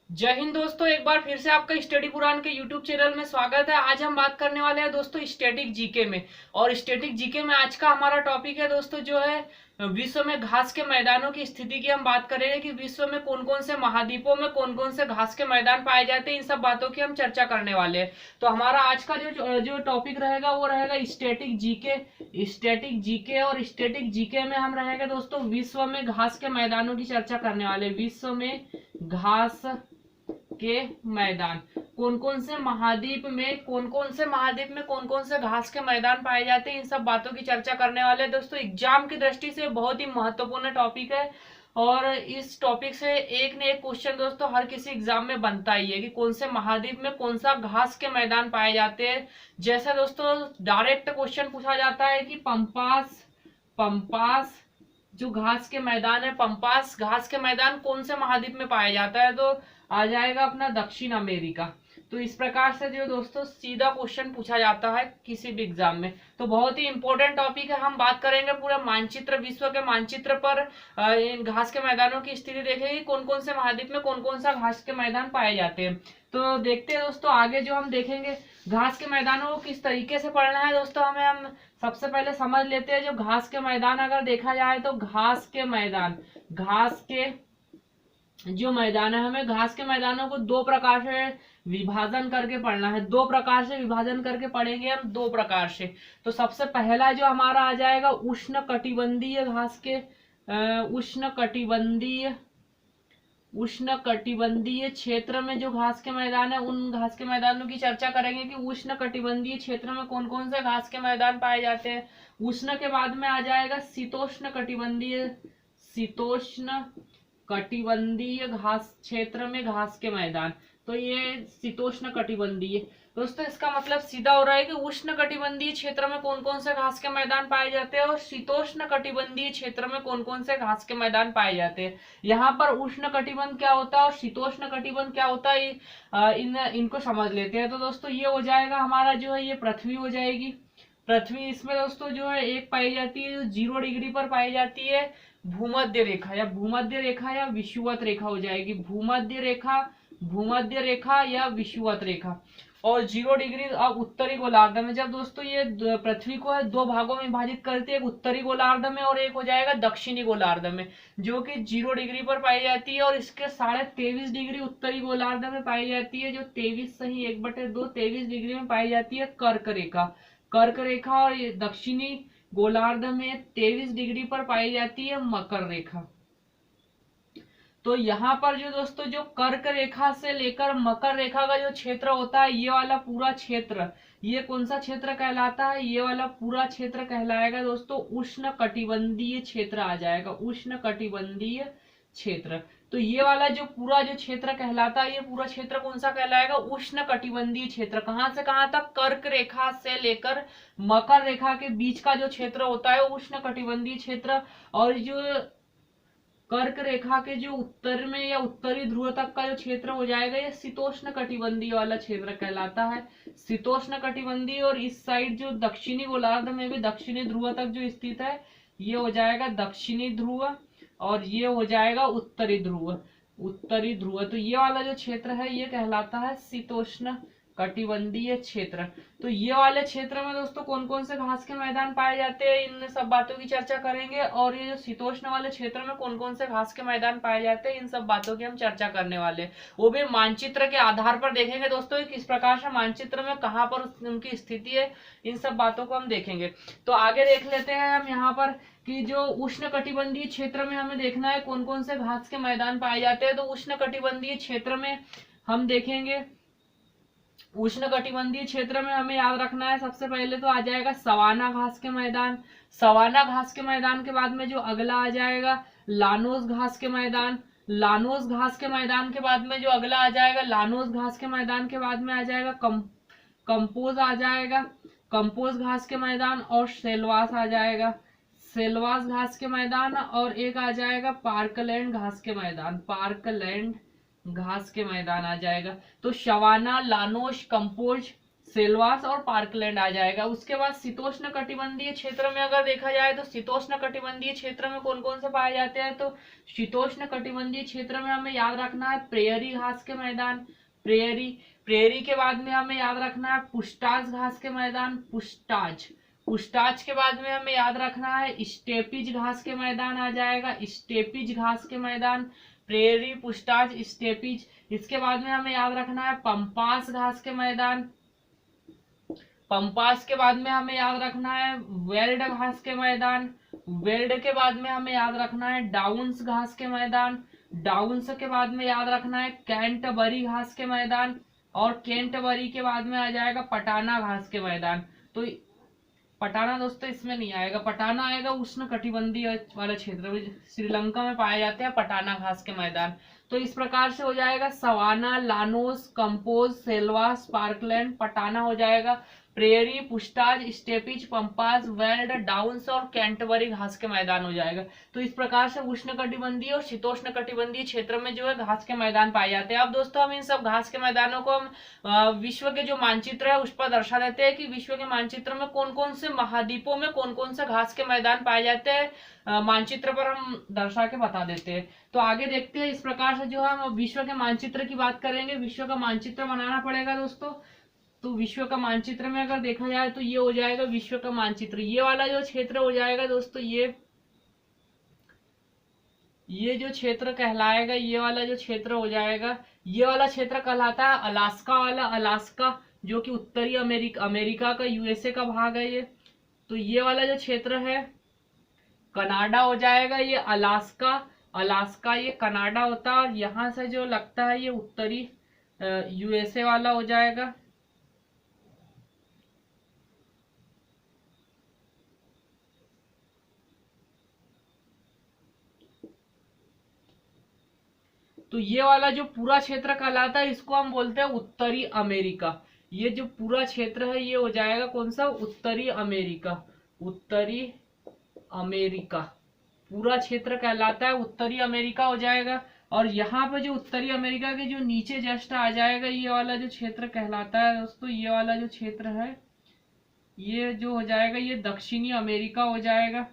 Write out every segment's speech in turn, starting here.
जय हिंद दोस्तों, एक बार फिर से आपका स्टडी पुराण के यूट्यूब चैनल में स्वागत है। आज हम बात करने वाले हैं दोस्तों स्टैटिक जीके में। और स्टैटिक जीके में आज का हमारा टॉपिक है दोस्तों जो है विश्व में घास के मैदानों की स्थिति की हम बात करेंगे कि विश्व में कौन कौन से महाद्वीपों में कौन कौन से घास के मैदान पाए जाते हैं। इन सब बातों की हम चर्चा करने वाले हैं। तो हमारा आज का जो जो टॉपिक रहेगा वो रहेगा स्टैटिक जीके। स्टैटिक जीके और स्टैटिक जीके में हम रहेंगे दोस्तों विश्व में घास के मैदानों की चर्चा करने वाले। विश्व में घास के मैदान कौन कौन से महाद्वीप में कौन कौन से महाद्वीप में कौन कौन से घास के मैदान पाए जाते हैं, इन सब बातों की चर्चा करने वाले हैं दोस्तों। एग्जाम की दृष्टि से बहुत ही महत्वपूर्ण टॉपिक है और इस टॉपिक से एक न एक क्वेश्चन दोस्तों हर किसी एग्जाम में बनता ही है कि कौन से महाद्वीप में कौन सा घास के मैदान पाए जाते हैं। जैसे दोस्तों डायरेक्ट क्वेश्चन पूछा जाता है कि पंपास पंपास जो घास के मैदान है, पंपास घास के मैदान कौन से महाद्वीप में पाया जाता है, तो आ जाएगा अपना दक्षिण अमेरिका। तो इस प्रकार से जो दोस्तों सीधा क्वेश्चन पूछा जाता है किसी भी एग्जाम में। तो बहुत ही इंपॉर्टेंट टॉपिक है। हम बात करेंगे पूरा मानचित्र, विश्व के मानचित्र पर इन घास के मैदानों की स्थिति देखेंगे कौन कौन से महाद्वीप में कौन कौन सा घास के मैदान पाए जाते हैं। तो देखते हैं दोस्तों आगे जो हम देखेंगे घास के मैदानों को किस तरीके से पढ़ना है दोस्तों। हम सबसे पहले समझ लेते हैं जो घास के मैदान अगर देखा जाए तो घास के मैदान, घास के जो मैदान है, हमें घास के मैदानों को दो प्रकार से विभाजन करके पढ़ना है। दो प्रकार से विभाजन करके पढ़ेंगे हम, दो प्रकार से। तो सबसे पहला जो हमारा आ जाएगा उष्ण कटिबंधीय घास के उष्ण कटिबंधीय क्षेत्र में जो घास के मैदान है उन घास के मैदानों की चर्चा करेंगे कि उष्ण कटिबंधीय क्षेत्र में कौन कौन से घास के मैदान पाए जाते हैं। उष्ण के बाद में आ जाएगा शीतोष्ण कटिबंधीय घास क्षेत्र में घास के मैदान। तो ये शीतोष्ण कटिबंधीय दोस्तों, इसका मतलब सीधा हो रहा है कि उष्ण कटिबंधीय क्षेत्र में कौन कौन से घास के मैदान पाए जाते हैं और शीतोष्ण कटिबंधीय क्षेत्र में कौन कौन से घास के मैदान पाए जाते हैं। यहाँ पर उष्ण कटिबंध क्या होता है और शीतोष्ण कटिबंध क्या होता है, इनको समझ लेते हैं। तो दोस्तों ये हो जाएगा हमारा जो है ये पृथ्वी हो जाएगी। पृथ्वी इसमें दोस्तों जो है एक पाई जाती है जो 0 डिग्री पर पाई जाती है, भूमध्य रेखा या विषुवत रेखा हो जाएगी। भूमध्य रेखा या विषुवत रेखा। और 0 डिग्री अब उत्तरी गोलार्ध में, जब दोस्तों ये पृथ्वी को है दो भागों में विभाजित करती है, एक उत्तरी गोलार्ध में और एक हो जाएगा दक्षिणी गोलार्ध में, जो कि 0 डिग्री पर पाई जाती है। और इसके 23.5 डिग्री उत्तरी गोलार्ध में पाई जाती है, जो 23 सही 1/2 23 डिग्री में पाई जाती है कर्क रेखा। और दक्षिणी गोलार्ध में 23 डिग्री पर पाई जाती है मकर रेखा। तो यहाँ पर जो दोस्तों जो कर्क रेखा से लेकर मकर रेखा का जो क्षेत्र होता है, ये वाला पूरा क्षेत्र, ये कौन सा क्षेत्र कहलाता है, ये वाला पूरा क्षेत्र कहलाएगा दोस्तों उष्ण कटिबंधीय क्षेत्र आ जाएगा, उष्ण कटिबंधीय क्षेत्र। तो ये वाला जो पूरा जो क्षेत्र कहलाता है, ये पूरा क्षेत्र कौन सा कहलाएगा, उष्ण कटिबंधीय क्षेत्र। कहां से कहां तक, कर्क रेखा से लेकर मकर रेखा के बीच का जो क्षेत्र होता है उष्ण कटिबंधीय क्षेत्र। और जो कर्क रेखा के जो उत्तर में या उत्तरी ध्रुव तक का जो क्षेत्र हो जाएगा, ये शीतोष्ण कटिबंधीय वाला क्षेत्र कहलाता है, शीतोष्ण कटिबंधीय। और इस साइड जो दक्षिणी गोलार्ध में भी दक्षिणी ध्रुव तक जो स्थित है, ये हो जाएगा दक्षिणी ध्रुव और ये हो जाएगा उत्तरी ध्रुव। तो ये वाला जो क्षेत्र है ये कहलाता है शीतोष्ण कटिबंधीय क्षेत्र। तो ये वाले क्षेत्र में दोस्तों कौन कौन से घास के मैदान पाए जाते हैं, इन सब बातों की चर्चा करेंगे। और ये जो शीतोष्ण वाले क्षेत्र में कौन कौन से घास के मैदान पाए जाते हैं, इन सब बातों की हम चर्चा करने वाले हैं। वो भी मानचित्र के आधार पर देखेंगे दोस्तों किस प्रकार से मानचित्र में कहाँ पर उनकी स्थिति है, इन सब बातों को हम देखेंगे। तो आगे देख लेते हैं हम यहाँ पर कि जो उष्ण कटिबंधीय क्षेत्र में हमें देखना है कौन कौन से घास के मैदान पाए जाते हैं। तो उष्ण कटिबंधीय क्षेत्र में हम देखेंगे, उष्ण कटिबंधीय क्षेत्र में हमें याद रखना है सबसे पहले तो आ जाएगा सवाना घास के मैदान। सवाना घास के मैदान के बाद में जो अगला आ जाएगा लानोस घास के मैदान। लानोस घास के मैदान के बाद में जो अगला आ जाएगा, लानोस घास के मैदान के बाद में आ जाएगा कंपोज आ जाएगा, कंपोज घास के मैदान। और सेलवास आ जाएगा, सेलवास घास के मैदान। और एक आ जाएगा पार्कलैंड घास के मैदान, पार्कलैंड घास के मैदान आ जाएगा। तो शवाना, लानोस, कंपोज, सेल्वास और पार्कलैंड आ जाएगा। उसके बाद शीतोष्ण कटिबंधीय क्षेत्र में अगर देखा जाए तो शीतोष्ण कटिबंधीय क्षेत्र में कौन कौन से पाए जाते हैं, तो शीतोष्ण कटिबंधीय क्षेत्र में हमें याद रखना है प्रेयरी घास के मैदान, प्रेयरी। प्रेयरी के बाद में हमें याद रखना है पुष्टाज घास के मैदान, पुष्टाज। पुष्टाज के बाद में हमें याद रखना है स्टेपिज घास के मैदान आ जाएगा, स्टेपिज घास के मैदान, प्रेयरी, पुष्टाज, स्टेपिज। इसके बाद में हमें याद रखना है पंपास घास के मैदान, पंपास के बाद में हमें याद रखना है वेल्ड घास के मैदान, वेल्ड के बाद में हमें याद रखना है डाउन्स घास के मैदान, डाउन्स के बाद में याद रखना है कैंटबरी घास के मैदान, और कैंटबरी के बाद में आ जाएगा पटाना घास के मैदान। तो पटाना दोस्तों इसमें नहीं आएगा, पटाना आएगा उष्ण कटिबंधीय वाले क्षेत्र में, श्रीलंका में पाए जाते हैं पटाना घास के मैदान। तो इस प्रकार से हो जाएगा savanna, llanos, campos, selvas, parkland, patana हो जाएगा, prairie, puszta, steppes, pampas, veld, downs और कैंटबरी घास के मैदान हो जाएगा। तो इस प्रकार से उष्ण कटिबंधीय और शीतोष्ण कटिबंधीय क्षेत्र में जो है घास के मैदान पाए जाते हैं। अब दोस्तों हम इन सब घास के मैदानों को हम विश्व के जो मानचित्र है उस पर दर्शा देते हैं कि विश्व के मानचित्र में कौन कौन से महाद्वीपों में कौन कौन से घास के मैदान पाए जाते हैं, मानचित्र पर हम दर्शा के बता देते हैं। तो आगे देखते हैं, इस प्रकार से जो हम विश्व के मानचित्र की बात करेंगे, विश्व का मानचित्र बनाना पड़ेगा दोस्तों। तो विश्व का मानचित्र में अगर देखा जाए तो ये हो जाएगा विश्व का मानचित्र, ये वाला जो क्षेत्र हो जाएगा दोस्तों, ये जो क्षेत्र कहलाएगा, ये वाला जो क्षेत्र हो जाएगा, ये वाला क्षेत्र कहलाता है अलास्का वाला, अलास्का जो कि उत्तरी अमेरिका का, यूएसए का भाग है ये। तो ये वाला जो क्षेत्र है कनाडा हो जाएगा, ये अलास्का, अलास्का ये कनाडा होता है, और यहां से जो लगता है ये उत्तरी यूएसए वाला हो जाएगा। तो ये वाला जो पूरा क्षेत्र कहलाता है इसको हम बोलते हैं उत्तरी अमेरिका। ये जो पूरा क्षेत्र है ये हो जाएगा कौन सा, उत्तरी अमेरिका, उत्तरी अमेरिका पूरा क्षेत्र कहलाता है उत्तरी अमेरिका हो जाएगा। और यहाँ पे जो उत्तरी अमेरिका के जो नीचे जस्ट आ जाएगा ये वाला जो क्षेत्र कहलाता है दोस्तों, ये वाला जो क्षेत्र है ये जो हो जाएगा ये दक्षिणी अमेरिका हो जाएगा।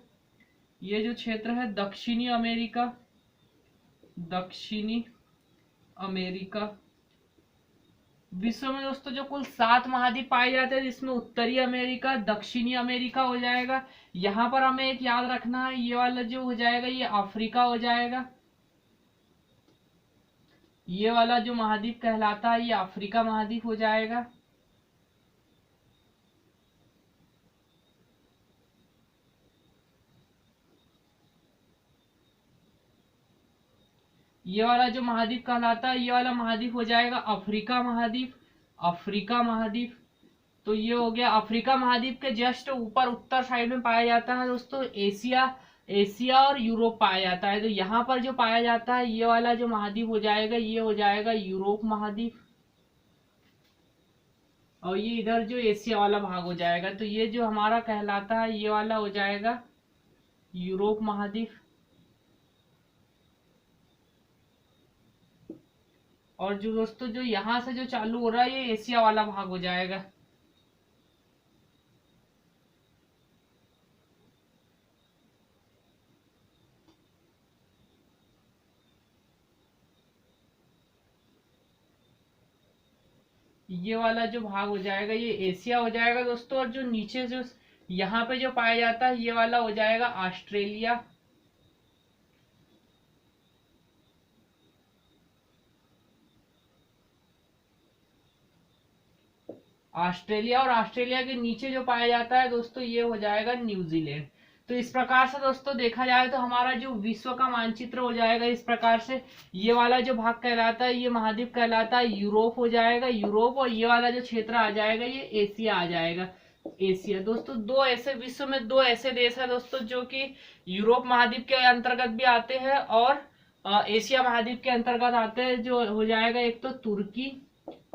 ये जो क्षेत्र है दक्षिणी अमेरिका, दक्षिणी अमेरिका। विश्व में दोस्तों जो कुल 7 महाद्वीप पाए जाते हैं जिसमें उत्तरी अमेरिका, दक्षिणी अमेरिका हो जाएगा। यहाँ पर हमें एक याद रखना है, ये वाला जो हो जाएगा ये अफ्रीका हो जाएगा, ये वाला जो महाद्वीप कहलाता है ये अफ्रीका महाद्वीप हो जाएगा। ये वाला जो महाद्वीप कहलाता है ये वाला महाद्वीप हो जाएगा अफ्रीका महाद्वीप, अफ्रीका महाद्वीप। तो ये हो गया अफ्रीका महाद्वीप के जस्ट ऊपर उत्तर साइड में पाया जाता है दोस्तों एशिया, एशिया और यूरोप पाया जाता है। तो यहाँ पर जो पाया जाता है ये वाला जो महाद्वीप हो जाएगा ये हो जाएगा यूरोप महाद्वीप, और ये इधर जो एशिया वाला भाग हो जाएगा। तो ये जो हमारा कहलाता है ये वाला हो जाएगा यूरोप महाद्वीप। और जो दोस्तों जो यहाँ से जो चालू हो रहा है ये एशिया वाला भाग हो जाएगा। ये वाला जो भाग हो जाएगा ये एशिया हो जाएगा दोस्तों। और जो नीचे जो यहाँ पे जो पाया जाता है ये वाला हो जाएगा ऑस्ट्रेलिया, ऑस्ट्रेलिया। और ऑस्ट्रेलिया के नीचे जो पाया जाता है दोस्तों ये हो जाएगा न्यूजीलैंड। तो इस प्रकार से दोस्तों देखा जाए तो हमारा जो विश्व का मानचित्र हो जाएगा इस प्रकार से, ये वाला जो भाग कहलाता है ये महाद्वीप कहलाता है यूरोप हो जाएगा, यूरोप। और ये वाला जो क्षेत्र आ जाएगा ये एशिया आ जाएगा, एशिया। दोस्तों दो ऐसे विश्व में 2 ऐसे देश है दोस्तों जो कि यूरोप महाद्वीप के अंतर्गत भी आते हैं और एशिया महाद्वीप के अंतर्गत आते हैं, जो हो जाएगा एक तो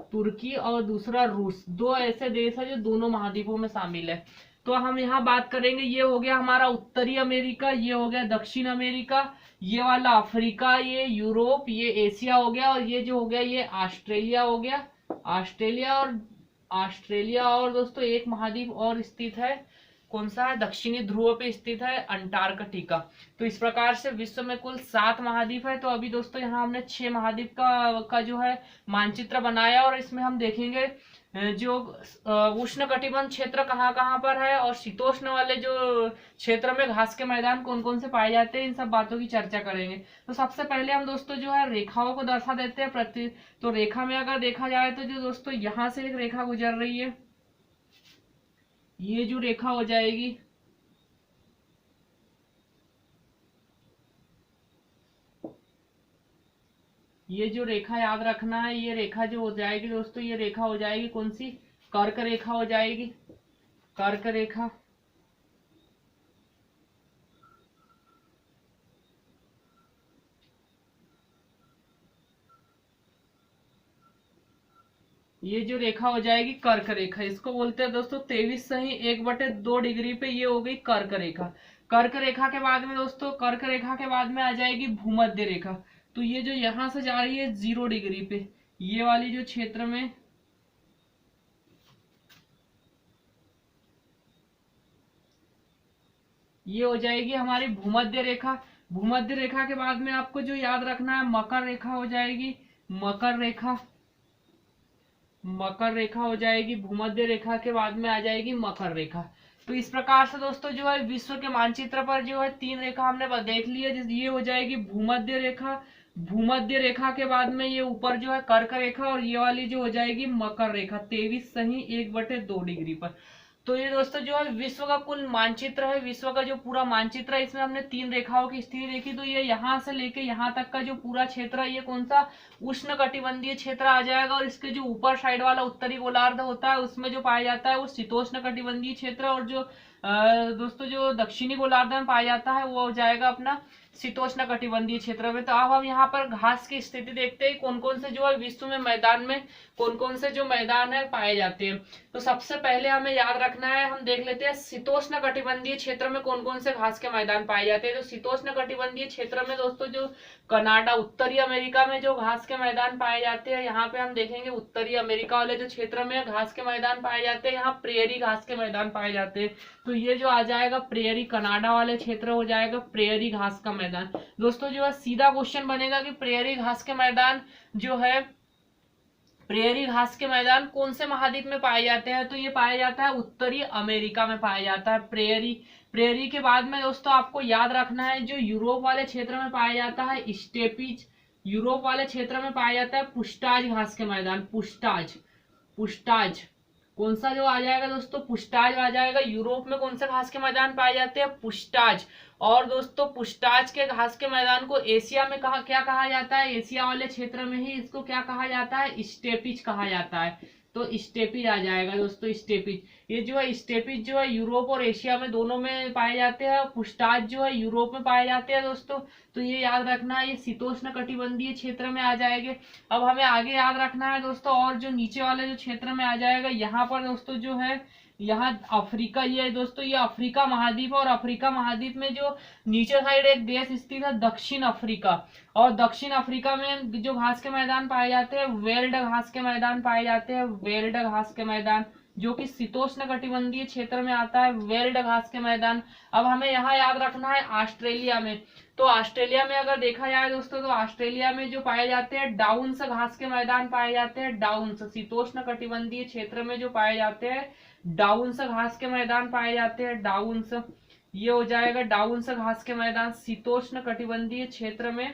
तुर्की और दूसरा रूस। 2 ऐसे देश है जो दोनों महाद्वीपों में शामिल है। तो हम यहाँ बात करेंगे, ये हो गया हमारा उत्तरी अमेरिका, ये हो गया दक्षिण अमेरिका, ये वाला अफ्रीका, ये यूरोप, ये एशिया हो गया, और ये जो हो गया ये ऑस्ट्रेलिया हो गया, ऑस्ट्रेलिया। और ऑस्ट्रेलिया, और दोस्तों एक महाद्वीप और स्थित है, कौन सा है, दक्षिणी ध्रुव पे स्थित है, अंटार्कटिका। तो इस प्रकार से विश्व में कुल 7 महाद्वीप है। तो अभी दोस्तों यहाँ हमने 6 महाद्वीप का जो है मानचित्र बनाया, और इसमें हम देखेंगे जो उष्ण कटिबंध क्षेत्र कहाँ कहाँ पर है, और शीतोष्ण वाले जो क्षेत्र में घास के मैदान कौन कौन से पाए जाते हैं, इन सब बातों की चर्चा करेंगे। तो सबसे पहले हम दोस्तों जो है रेखाओं को दर्शा देते हैं प्रति। तो रेखा में अगर देखा जाए तो जो दोस्तों यहाँ से एक रेखा गुजर रही है, ये जो रेखा हो जाएगी, ये जो रेखा याद रखना है, ये रेखा जो हो जाएगी दोस्तों, ये रेखा हो जाएगी कौन सी, कर्क रेखा हो जाएगी, कर्क रेखा। ये जो रेखा हो जाएगी कर्क रेखा, इसको बोलते हैं दोस्तों 23.1/2 डिग्री पे, ये हो गई कर्क रेखा। कर्क रेखा के बाद में दोस्तों, कर्क रेखा के बाद में आ जाएगी भूमध्य रेखा। तो ये जो यहां से जा रही है 0 डिग्री पे, ये वाली जो क्षेत्र में, ये हो जाएगी हमारी भूमध्य रेखा। भूमध्य रेखा के बाद में आपको जो याद रखना है, मकर रेखा हो जाएगी, मकर रेखा, मकर रेखा हो जाएगी। भूमध्य रेखा के बाद में आ जाएगी मकर रेखा। तो इस प्रकार से दोस्तों जो है विश्व के मानचित्र पर जो है 3 रेखा हमने देख ली है। ये हो जाएगी भूमध्य रेखा, भूमध्य रेखा के बाद में ये ऊपर जो है कर्क रेखा, और ये वाली जो हो जाएगी मकर रेखा 23.1/2 डिग्री पर। तो ये दोस्तों जो है विश्व का कुल मानचित्र है, विश्व का जो पूरा मानचित्र है, इसमें हमने 3 रेखाओं की स्थिति देखी। तो ये यहाँ से लेके यहाँ तक का जो पूरा क्षेत्र है, ये कौन सा, उष्ण कटिबंधीय क्षेत्र आ जाएगा। और इसके जो ऊपर साइड वाला उत्तरी गोलार्ध होता है, उसमें जो पाया जाता है वो शीतोष्ण कटिबंधीय क्षेत्र, और जो दोस्तों जो दक्षिणी गोलार्ध में पाया जाता है वो हो जाएगा अपना शीतोष्ण कटिबंधीय क्षेत्र में। तो अब हम यहाँ पर घास की स्थिति देखते हैं, कौन कौन से जो है विश्व में मैदान में कौन कौन से जो मैदान है पाए जाते हैं। तो सबसे पहले हमें याद रखना है, हम देख लेते हैं शीतोष्ण कटिबंधीय क्षेत्र में कौन कौन से घास के मैदान पाए जाते हैं। तो शीतोष्ण कटिबंधीय क्षेत्र में दोस्तों जो कनाडा, उत्तरी अमेरिका में जो घास के मैदान पाए जाते हैं, यहाँ पे हम देखेंगे उत्तरी अमेरिका वाले जो क्षेत्र में घास के मैदान पाए जाते हैं, यहाँ प्रेयरी घास के मैदान पाए जाते हैं। तो ये जो आ जाएगा प्रेयरी, कनाडा वाले क्षेत्र हो जाएगा प्रेयरी घास का मैदान। दोस्तों जो है सीधा क्वेश्चन बनेगा कि प्रेयरी घास के मैदान जो है, प्रेयरी घास के मैदान कौन से महाद्वीप में पाए जाते हैं। तो ये पाया जाता है उत्तरी अमेरिका में पाया जाता है प्रेयरी। प्रेयरी के बाद में दोस्तों आपको याद रखना है, जो यूरोप वाले क्षेत्र में पाया जाता है स्टेपीज, यूरोप वाले क्षेत्र में पाया जाता है पुष्टाज घास के मैदान, पुष्टाज, पुष्टाज कौन सा जो आ जाएगा दोस्तों, पुष्टाज आ जाएगा। यूरोप में कौन से घास के मैदान पाए जाते हैं, पुष्टाज। और दोस्तों पुष्टाज के घास के मैदान को एशिया में क्या कहा जाता है, एशिया वाले क्षेत्र में ही इसको क्या कहा जाता है, स्टेपिज कहा जाता है। तो स्टेपिज आ जाएगा दोस्तों, स्टेपिज। ये जो है स्टेपिज जो है यूरोप और एशिया में दोनों में पाए जाते हैं, पुष्टाज जो है यूरोप में पाए जाते हैं दोस्तों। तो ये याद रखना है, ये शीतोष्ण कटिबंधीय क्षेत्र में आ जाएंगे। अब हमें आगे याद रखना है दोस्तों, और जो नीचे वाले जो क्षेत्र में आ जाएगा, यहाँ पर दोस्तों जो है, यहाँ अफ्रीका, ये दोस्तों ये अफ्रीका महाद्वीप, और अफ्रीका महाद्वीप में जो नीचे साइड एक देश स्थित है दक्षिण अफ्रीका, और दक्षिण अफ्रीका में जो घास के मैदान पाए जाते हैं, वेल्ड घास के मैदान पाए जाते हैं, वेल्ड घास के मैदान, जो कि शीतोष्ण कटिबंधीय क्षेत्र में आता है, वेल्ड घास के मैदान। अब हमें यहाँ याद रखना है ऑस्ट्रेलिया में। तो ऑस्ट्रेलिया में अगर देखा जाए दोस्तों, तो ऑस्ट्रेलिया में जो पाए जाते हैं डाउन्स घास के मैदान पाए जाते हैं, डाउन्स, शीतोष्ण कटिबंधीय क्षेत्र में जो पाए जाते हैं डाउन्स घास के मैदान पाए जाते हैं, डाउन्स। ये हो जाएगा डाउन्स घास के मैदान शीतोष्ण कटिबंधीय क्षेत्र में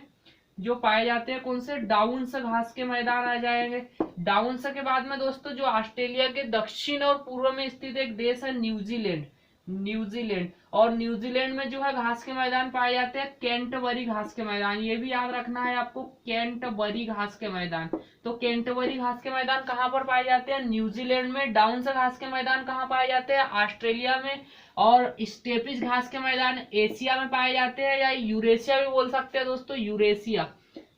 जो पाए जाते हैं, कौन से, डाउन्स घास के मैदान आ जाएंगे। डाउन्स के बाद में दोस्तों जो ऑस्ट्रेलिया के दक्षिण और पूर्व में स्थित एक देश है न्यूजीलैंड, न्यूजीलैंड, और न्यूजीलैंड में जो है घास के मैदान पाए जाते हैं कैंटबरी घास के मैदान। ये भी याद रखना है आपको, कैंटबरी घास के मैदान। तो कैंटबरी घास के मैदान कहाँ पर पाए जाते हैं, न्यूजीलैंड में। डाउन्स घास के मैदान कहाँ पाए जाते हैं, ऑस्ट्रेलिया में। और स्टेपिज घास के मैदान एशिया में पाए जाते हैं, या यूरेशिया भी बोल सकते हैं दोस्तों, यूरेशिया,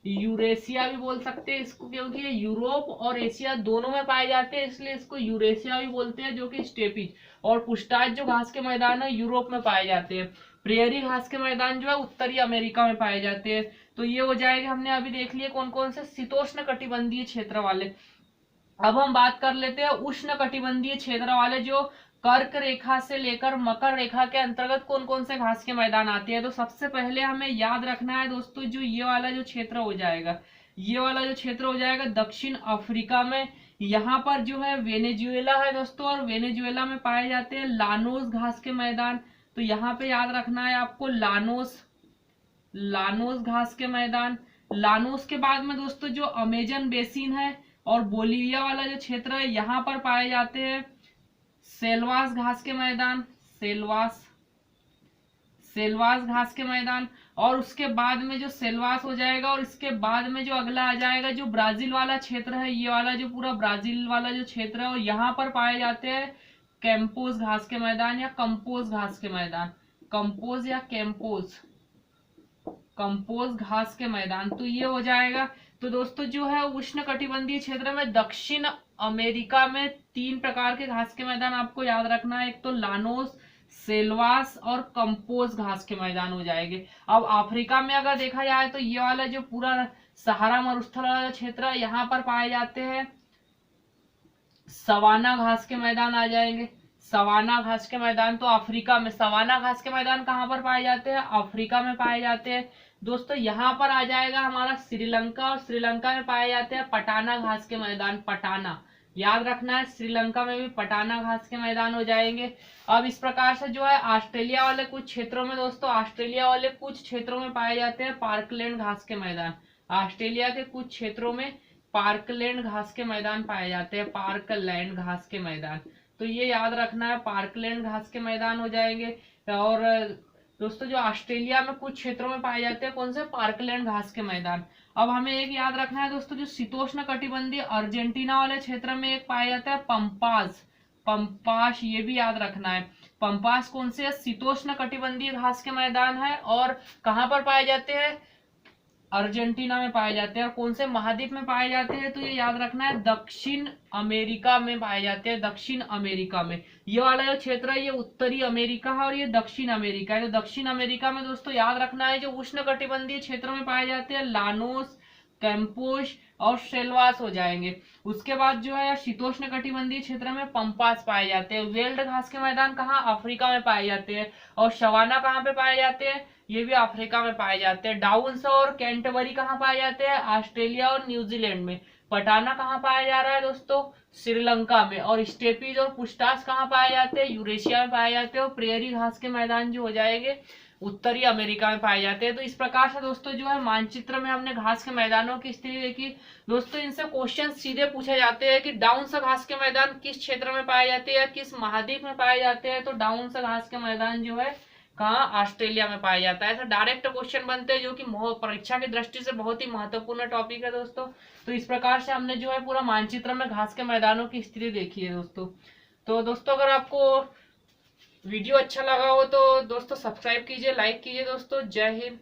यूरेशिया भी बोल सकते हैं इसको, क्योंकि ये यूरोप और एशिया दोनों में पाए जाते हैं, इसलिए इसको यूरेशिया भी बोलते हैं, जो कि स्टेपिज। और पुष्टाज जो घास के मैदान है यूरोप में पाए जाते हैं। प्रेयरी घास के मैदान जो है उत्तरी अमेरिका में पाए जाते हैं। तो ये हो जाएगा, हमने अभी देख लिए कौन कौन से शीतोष्ण कटिबंधीय क्षेत्र वाले। अब हम बात कर लेते हैं उष्ण कटिबंधीय क्षेत्र वाले, जो कर्क रेखा से लेकर मकर रेखा के अंतर्गत कौन कौन से घास के मैदान आते हैं। तो सबसे पहले हमें याद रखना है दोस्तों, जो ये वाला जो क्षेत्र हो जाएगा, ये वाला जो क्षेत्र हो जाएगा दक्षिण अफ्रीका में, यहाँ पर जो है वेनेजुएला है दोस्तों, और वेनेजुएला में पाए जाते हैं लानोस घास के मैदान। तो यहाँ पे याद रखना है आपको लानोस, लानोस घास के मैदान। लानोस के बाद में दोस्तों जो अमेजन बेसिन है और बोलिविया वाला जो क्षेत्र है, यहाँ पर पाए जाते हैं सेल्वास घास के मैदान, सेल्वास, सेल्वास घास के मैदान। और उसके बाद में जो सेल्वास हो जाएगा, और इसके बाद में जो अगला आ जाएगा जो ब्राजील वाला क्षेत्र है, ये वाला जो पूरा ब्राजील वाला जो क्षेत्र है, और यहाँ पर पाए जाते हैं कैंपोज घास के मैदान या कंपोज घास के मैदान, कंपोज या कैंपोज, कंपोज घास के मैदान। तो ये हो जाएगा। तो दोस्तों जो है उष्ण कटिबंधीय क्षेत्र में दक्षिण अमेरिका में 3 प्रकार के घास के मैदान आपको याद रखना है, एक तो लानोस, सेल्वास और कंपोज घास के मैदान हो जाएंगे। अब अफ्रीका में अगर देखा जाए तो ये वाला जो पूरा सहारा मरुस्थल वाला क्षेत्र है, यहाँ पर पाए जाते हैं सवाना घास के मैदान आ जाएंगे, सवाना घास के मैदान। तो अफ्रीका में सवाना घास के मैदान कहाँ पर पाए जाते हैं, अफ्रीका में पाए जाते हैं दोस्तों। यहाँ पर आ जाएगा हमारा श्रीलंका, और श्रीलंका में पाए जाते हैं पटाना घास के मैदान, पटाना याद रखना है, श्रीलंका में भी पटाना घास के मैदान हो जाएंगे। अब इस प्रकार से जो है ऑस्ट्रेलिया वाले कुछ क्षेत्रों में दोस्तों, ऑस्ट्रेलिया वाले कुछ क्षेत्रों में पाए जाते हैं पार्कलैंड घास के मैदान, ऑस्ट्रेलिया के कुछ क्षेत्रों में पार्कलैंड घास के मैदान पाए जाते हैं, पार्कलैंड घास के मैदान। तो ये याद रखना है, पार्कलैंड घास के मैदान हो जाएंगे। और दोस्तों जो ऑस्ट्रेलिया में कुछ क्षेत्रों में पाए जाते हैं कौन से, पार्कलैंड घास के मैदान। अब हमें एक याद रखना है दोस्तों, जो शीतोष्ण कटिबंधीय अर्जेंटीना वाले क्षेत्र में एक पाया जाता है पंपास, पंपास, ये भी याद रखना है। पंपास कौन से शीतोष्ण कटिबंधीय घास के मैदान है, और कहाँ पर पाए जाते हैं, अर्जेंटीना में पाए जाते हैं। और कौन से महाद्वीप में पाए जाते हैं, तो ये याद रखना है दक्षिण अमेरिका में पाए जाते हैं, दक्षिण अमेरिका में। ये वाला जो क्षेत्र है ये उत्तरी अमेरिका है, और ये दक्षिण अमेरिका है। तो दक्षिण अमेरिका में दोस्तों याद रखना है जो उष्ण कटिबंधीय क्षेत्रों में पाए जाते हैं लानोस, कैंपोश और सेल्वास हो जाएंगे। उसके बाद जो है शीतोष्ण कटिबंधीय क्षेत्र में पंपास पाए जाते हैं। वेल्ड घास के मैदान कहाँ, अफ्रीका में पाए जाते हैं। और सवाना कहाँ पे पाए जाते हैं, ये भी अफ्रीका में पाए जाते हैं। डाउन्स और कैंटरबरी कहाँ पाए जाते हैं, ऑस्ट्रेलिया और न्यूजीलैंड में। पटाना कहाँ पाया जा रहा है दोस्तों, श्रीलंका में। और स्टेपीज और पुस्टास कहाँ पाए जाते हैं, यूरेशिया में पाए जाते हैं। और प्रेयरी घास के मैदान जो हो जाएंगे उत्तरी अमेरिका में पाए जाते हैं। तो इस प्रकार से दोस्तों जो है मानचित्र में हमने घास के मैदानों की स्थिति देखी। दोस्तों इनसे क्वेश्चन सीधे पूछे जाते हैं कि डाउन से घास के मैदान किस क्षेत्र में पाए जाते हैं या किस महाद्वीप में पाए जाते हैं। तो डाउन से घास के मैदान जो है कहाँ, ऑस्ट्रेलिया में पाया जाता है। ऐसा डायरेक्ट क्वेश्चन बनते हैं जो कि परीक्षा की दृष्टि से बहुत ही महत्वपूर्ण टॉपिक है दोस्तों। तो इस प्रकार से हमने जो है पूरा मानचित्र में घास के मैदानों की स्थिति देखी है दोस्तों। तो दोस्तों अगर आपको वीडियो अच्छा लगा हो तो दोस्तों सब्सक्राइब कीजिए, लाइक कीजिए दोस्तों। जय हिंद।